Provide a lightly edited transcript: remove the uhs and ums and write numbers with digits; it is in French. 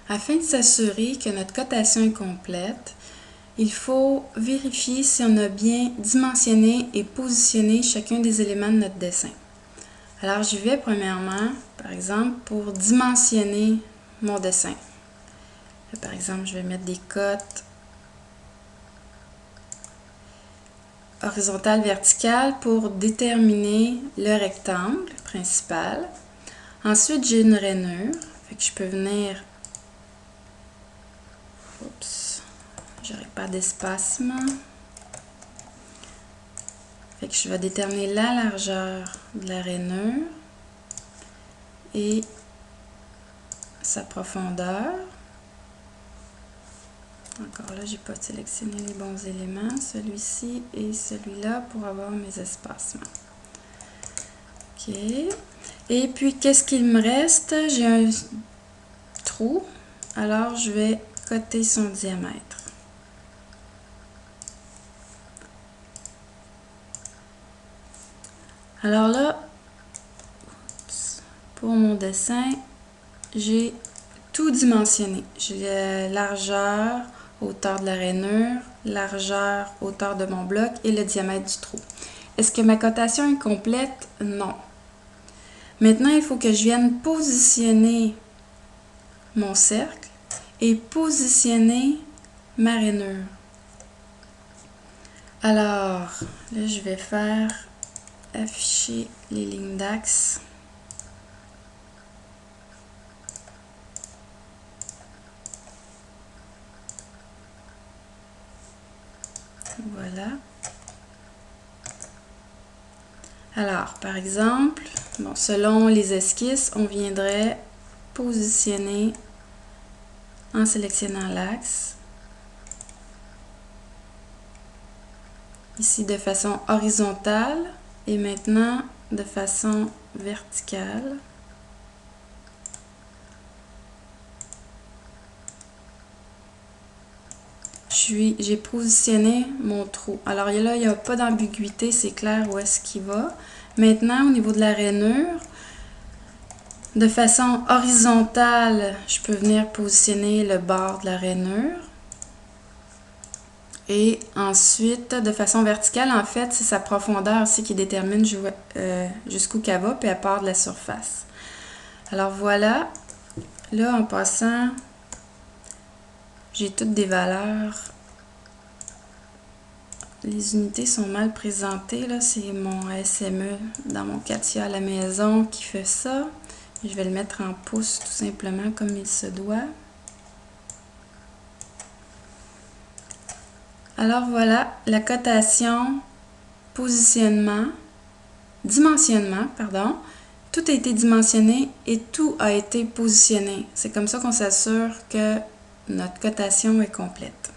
Afin de s'assurer que notre cotation est complète, il faut vérifier si on a bien dimensionné et positionné chacun des éléments de notre dessin. Alors, j'y vais premièrement, par exemple, pour dimensionner mon dessin. Là, par exemple, je vais mettre des cotes horizontales, verticales pour déterminer le rectangle principal. Ensuite, j'ai une rainure, fait que je peux venir... Oups, j'aurai pas d'espacement. Fait que je vais déterminer la largeur de la rainure et sa profondeur. Encore là, j'ai pas sélectionné les bons éléments, celui-ci et celui-là pour avoir mes espacements. OK. Et puis, qu'est-ce qu'il me reste? J'ai un trou, alors je vais coter son diamètre. Alors là, pour mon dessin, j'ai tout dimensionné. J'ai la largeur, hauteur de la rainure, largeur, hauteur de mon bloc et le diamètre du trou. Est-ce que ma cotation est complète? Non. Maintenant, il faut que je vienne positionner mon cercle et positionner ma rainure. Alors, là, je vais faire afficher les lignes d'axe. Voilà. Alors, par exemple, bon, selon les esquisses, on viendrait positionner en sélectionnant l'axe. Ici de façon horizontale et maintenant de façon verticale. J'ai positionné mon trou. Alors là, il n'y a pas d'ambiguïté, c'est clair où est-ce qu'il va. Maintenant, au niveau de la rainure, de façon horizontale, je peux venir positionner le bord de la rainure. Et ensuite, de façon verticale, en fait, c'est sa profondeur aussi qui détermine jusqu'où qu'elle va, puis elle part de la surface. Alors voilà, là, en passant, j'ai toutes des valeurs. Les unités sont mal présentées, là, c'est mon SME dans mon CATIA à la maison qui fait ça. Je vais le mettre en pouces tout simplement comme il se doit. Alors voilà, la cotation, dimensionnement, pardon, tout a été dimensionné et tout a été positionné. C'est comme ça qu'on s'assure que notre cotation est complète.